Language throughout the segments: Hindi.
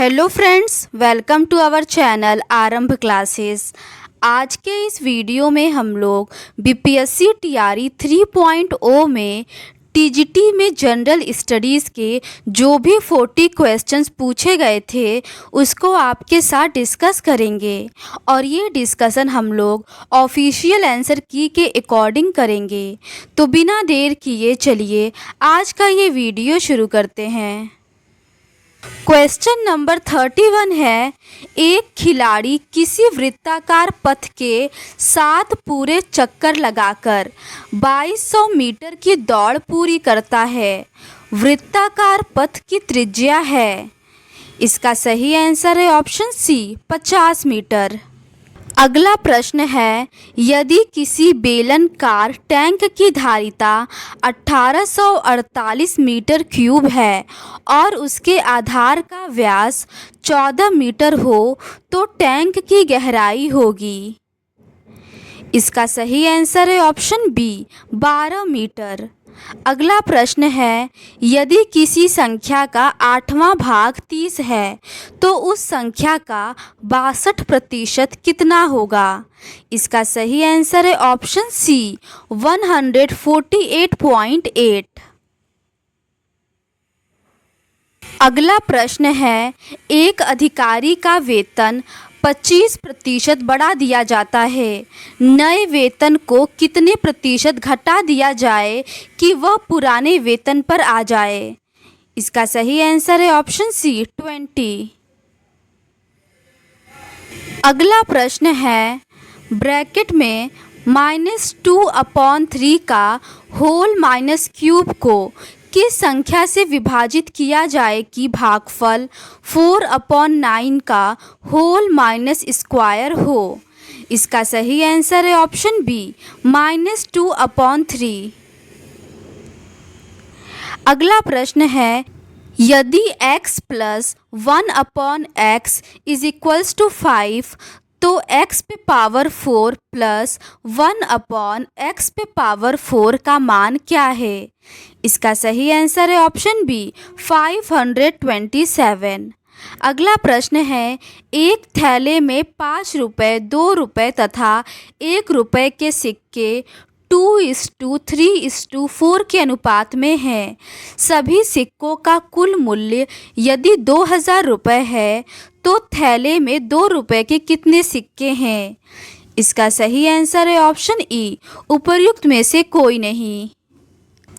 Hello friends, welcome to our channel Aarambh classes. आज के इस वीडियो में हम लोग बीपीएससी टीआरई 3.0 में टीजीटी में जनरल स्टडीज़ के जो भी 40 क्वेश्चंस पूछे गए थे उसको आपके साथ डिस्कस करेंगे और ये डिस्कशन हम लोग ऑफिशियल आंसर की के अकॉर्डिंग करेंगे। तो बिना देर किए चलिए आज का ये वीडियो शुरू करते हैं। क्वेश्चन नंबर 31 है, एक खिलाड़ी किसी वृत्ताकार पथ के 7 पूरे चक्कर लगाकर 2200 मीटर की दौड़ पूरी करता है। वृत्ताकार पथ की त्रिज्या है। इसका सही आंसर है ऑप्शन सी 50 मीटर। अगला प्रश्न है, यदि किसी बेलनाकार टैंक की धारिता 1848 मीटर क्यूब है और उसके आधार का व्यास 14 मीटर हो तो टैंक की गहराई होगी। इसका सही आंसर है ऑप्शन बी 12 मीटर। अगला प्रश्न है, यदि किसी संख्या का 8वां भाग 30 है तो उस संख्या का 62% कितना होगा। इसका सही आंसर है ऑप्शन सी 148.8। अगला प्रश्न है, एक अधिकारी का वेतन 25% बढ़ा दिया जाता है। नए वेतन को कितने प्रतिशत घटा दिया जाए कि वह पुराने वेतन पर आ जाए। इसका सही आंसर है ऑप्शन सी 20। अगला प्रश्न है, ब्रैकेट में -2/3 का होल माइनस क्यूब को किस संख्या से विभाजित किया जाए कि भागफल 4/9 का होल माइनस स्क्वायर हो। इसका सही आंसर है ऑप्शन बी -2/3। अगला प्रश्न है, यदि x + 1/x = 5 तो x पे पावर 4 + 1/x पे पावर 4 का मान क्या है। इसका सही आंसर है ऑप्शन बी 527। अगला प्रश्न है, एक थैले में 5 रुपये, 2 रुपये तथा 1 रुपये के सिक्के 2:3:4 के अनुपात में हैं। सभी सिक्कों का कुल मूल्य यदि 2000 रुपये है तो थैले में 2 रुपये के कितने सिक्के हैं। इसका सही आंसर है ऑप्शन ई उपर्युक्त में से कोई नहीं।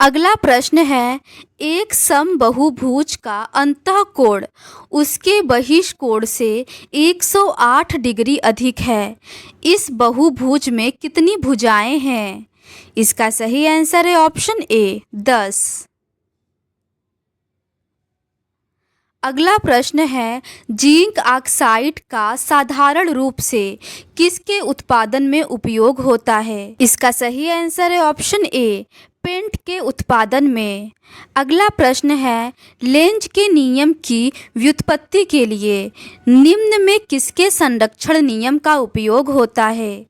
अगला प्रश्न है, एक समबाहुभुज का अंतःकोण उसके बहिष्कोण से 108 डिग्री अधिक है। इस बहुभुज में कितनी भुजाएं हैं। इसका सही आंसर है ऑप्शन ए 10। अगला प्रश्न है, जिंक ऑक्साइड का साधारण रूप से किसके उत्पादन में उपयोग होता है। इसका सही आंसर है ऑप्शन ए पेंट के उत्पादन में। अगला प्रश्न है, लेंज के नियम की व्युत्पत्ति के लिए निम्न में किसके संरक्षण नियम का उपयोग होता है।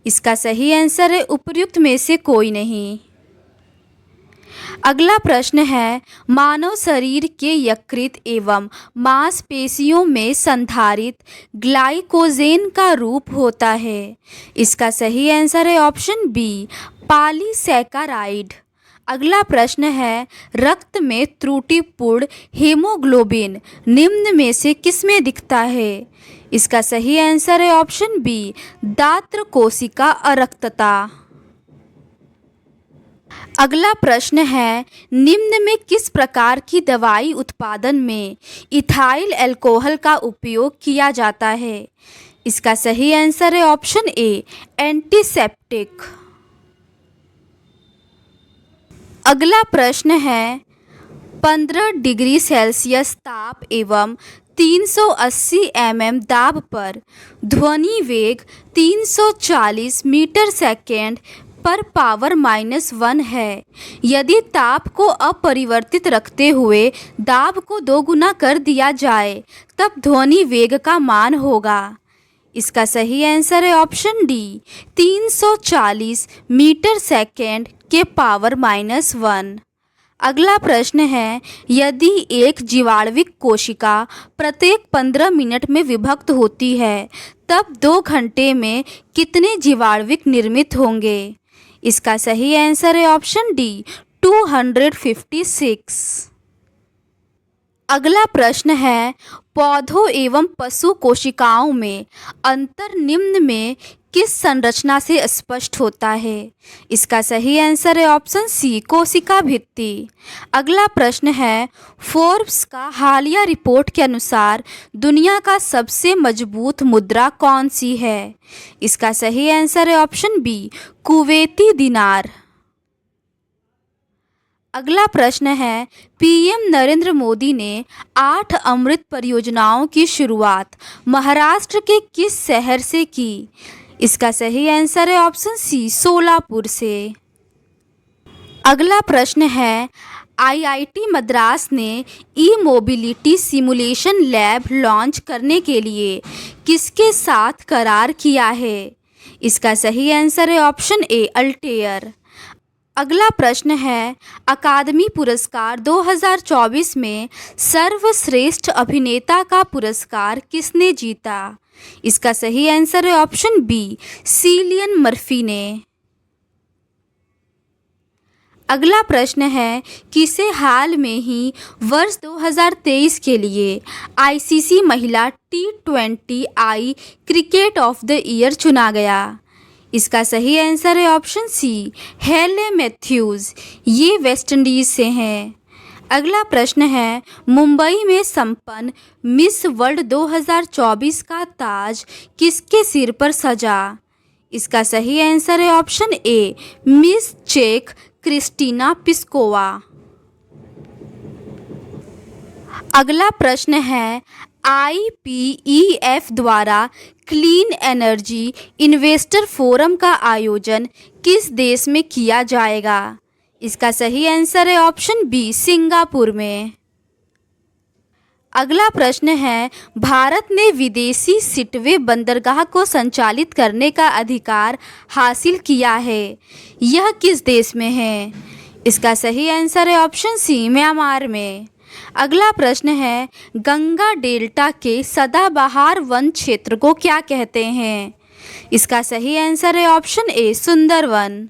इसका सही आंसर है उपर्युक्त में से कोई नहीं। अगला प्रश्न है, मानव शरीर के यकृत एवं मांसपेशियों में संधारित ग्लाइकोजेन का रूप होता है। इसका सही आंसर है ऑप्शन बी पॉलीसैकेराइड। अगला प्रश्न है, रक्त में त्रुटिपूर्ण हेमोग्लोबिन निम्न में से किसमें दिखता है। इसका सही आंसर है ऑप्शन बी दात्र कोशिका अरक्तता। अगला प्रश्न है, निम्न में किस प्रकार की दवाई उत्पादन में इथाइल अल्कोहल का उपयोग किया जाता है। इसका सही आंसर है ऑप्शन ए एंटीसेप्टिक। अगला प्रश्न है, 15 डिग्री सेल्सियस ताप एवं 380 mm दाब पर ध्वनि वेग 340 मीटर सेकेंड पर पावर -1 है। यदि ताप को अपरिवर्तित रखते हुए दाब को 2 गुना कर दिया जाए तब ध्वनि वेग का मान होगा। इसका सही आंसर है ऑप्शन डी 340 मीटर सेकेंड के पावर -1। अगला प्रश्न है, यदि एक जीवाणुविक कोशिका प्रत्येक 15 मिनट में विभक्त होती है तब 2 घंटे में कितने जीवाणुविक निर्मित होंगे? इसका सही आंसर है ऑप्शन डी 256। अगला प्रश्न है, पौधों एवं पशु कोशिकाओं में अंतर निम्न में किस संरचना से स्पष्ट होता है? इसका सही आंसर है ऑप्शन सी कोशिका भित्ति। अगला प्रश्न है, फोर्ब्स का हालिया रिपोर्ट के अनुसार दुनिया का सबसे मजबूत मुद्रा कौन सी है? इसका सही आंसर है ऑप्शन बी कुवैती दिनार। अगला प्रश्न है, पीएम नरेंद्र मोदी ने 8 अमृत परियोजनाओं की शुरुआत महाराष्ट्र के किस शहर से की? इसका सही आंसर है ऑप्शन सी सोलापुर से। अगला प्रश्न है, आईआईटी मद्रास ने ई मोबिलिटी सिमुलेशन लैब लॉन्च करने के लिए किसके साथ करार किया है? इसका सही आंसर है ऑप्शन ए अल्टेयर। अगला प्रश्न है, अकादमी पुरस्कार 2024 में सर्वश्रेष्ठ अभिनेता का पुरस्कार किसने जीता? इसका सही आंसर है ऑप्शन बी सिलियन मर्फी ने। अगला प्रश्न है, किसे हाल में ही वर्ष 2023 के लिए आईसीसी महिला T20I cricket of the year चुना गया? इसका सही आंसर है ऑप्शन सी हेले मैथ्यूज, ये वेस्टइंडीज से हैं। अगला प्रश्न है, मुंबई में संपन्न मिस वर्ल्ड 2024 का ताज किसके सिर पर सजा? इसका सही आंसर है ऑप्शन ए मिस चेक क्रिस्टीना पिस्कोवा। अगला प्रश्न है, IPEF द्वारा क्लीन एनर्जी इन्वेस्टर फोरम का आयोजन किस देश में किया जाएगा? इसका सही आंसर है ऑप्शन बी सिंगापुर में। अगला प्रश्न है, भारत ने विदेशी सिटवे बंदरगाह को संचालित करने का अधिकार हासिल किया है, यह किस देश में है? इसका सही आंसर है ऑप्शन सी म्यांमार में। अगला प्रश्न है, गंगा डेल्टा के सदाबहार वन क्षेत्र को क्या कहते हैं? इसका सही आंसर है ऑप्शन ए सुंदरवन।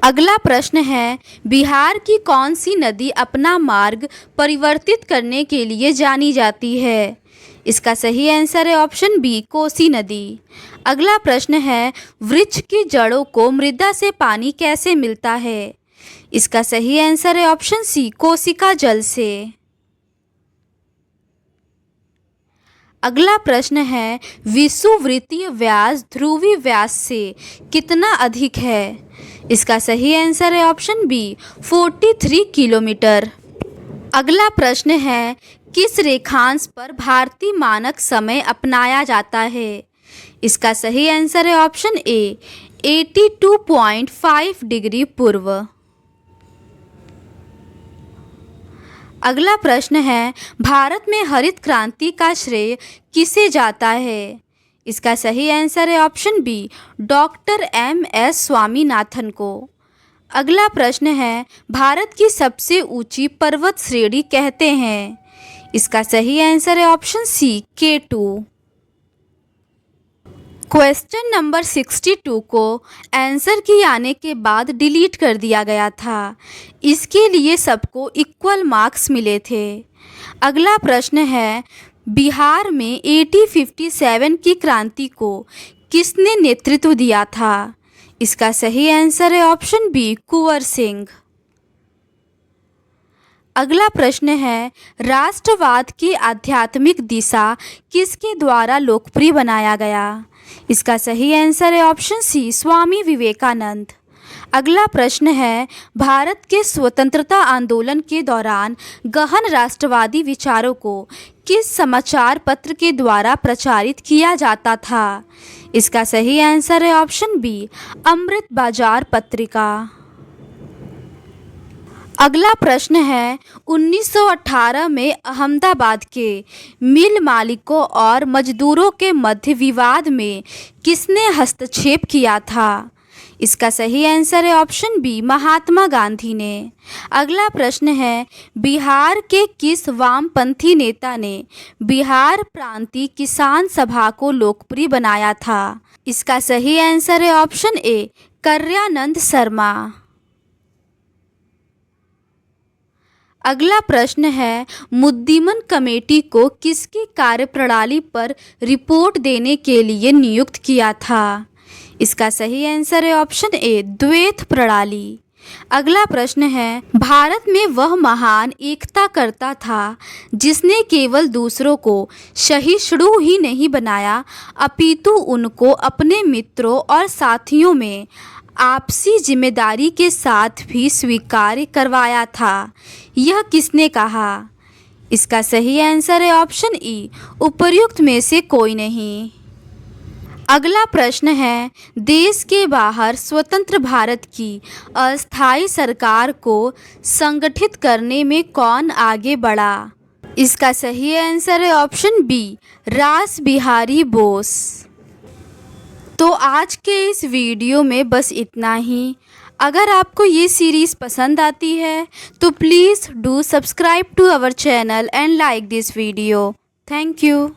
अगला प्रश्न है, बिहार की कौन सी नदी अपना मार्ग परिवर्तित करने के लिए जानी जाती है? इसका सही आंसर है ऑप्शन बी कोसी नदी। अगला प्रश्न है, वृक्ष की जड़ों को मृदा से पानी कैसे मिलता है? इसका सही आंसर है ऑप्शन सी कोशिका जल से। अगला प्रश्न है, विषुववृत्तीय व्यास ध्रुवीय व्यास से कितना अधिक है? इसका सही आंसर है ऑप्शन बी 43 किलोमीटर। अगला प्रश्न है, किस रेखांश पर भारतीय मानक समय अपनाया जाता है? इसका सही आंसर है ऑप्शन ए 82.5 डिग्री पूर्व। अगला प्रश्न है, भारत में हरित क्रांति का श्रेय किसे जाता है? इसका सही आंसर है option B doctor MS Swaminathan को। अगला प्रश्न है, भारत की सबसे ऊंची पर्वत श्रेणी कहते हैं? इसका सही आंसर है option C K2। Question number 62 को आंसर की आने के बाद डिलीट कर दिया गया था, इसके लिए सबको इक्वल मार्क्स मिले थे। अगला प्रश्न है, बिहार में 1857 की क्रांति को किसने नेतृत्व दिया था? इसका सही आंसर है ऑप्शन बी कुंवर सिंह। अगला प्रश्न है, राष्ट्रवाद की आध्यात्मिक दिशा किसके द्वारा लोकप्रिय बनाया गया? इसका सही आंसर है ऑप्शन सी स्वामी विवेकानंद। अगला प्रश्न है, भारत के स्वतंत्रता आंदोलन के दौरान गहन राष्ट्रवादी विचारों को किस समाचार पत्र के द्वारा प्रचारित किया जाता था? इसका सही आंसर है ऑप्शन बी अमृत बाजार पत्रिका। अगला प्रश्न है, 1918 में अहमदाबाद के मिल मालिकों और मजदूरों के मध्य विवाद में किसने हस्तक्षेप किया था? इसका सही आंसर है ऑप्शन बी, महात्मा गांधी ने। अगला प्रश्न है, बिहार के किस वामपंथी नेता ने बिहार प्रांतीय किसान सभा को लोकप्रिय बनाया था? इसका सही आंसर है ऑप्शन ए, कल्याणानंद शर्मा। अगला प्रश्न है, मुद्दिमन कमेटी को किसकी कार्यप्रणाली पर रिपोर्ट देने के लिए नियुक्त किया था? इसका सही आंसर है ऑप्शन ए, द्वैत प्रणाली। अगला प्रश्न है, भारत में वह महान एकता करता था जिसने केवल दूसरों को सहिष्णु ही नहीं बनाया अपितु उनको अपने मित्रों और साथियों में आपसी जिम्मेदारी के साथ भी स्वीकार करवाया था। यह किसने कहा? इसका सही आंसर है ऑप्शन ई, उपर्युक्त में से कोई नहीं। अगला प्रश्न है, देश के बाहर स्वतंत्र भारत की अस्थायी सरकार को संगठित करने में कौन आगे बढ़ा? इसका सही आंसर है ऑप्शन बी, रास बिहारी बोस। तो आज के इस वीडियो में बस इतना ही। अगर आपको ये सीरीज़ पसंद आती है तो please do subscribe to our channel and like this video. Thank you.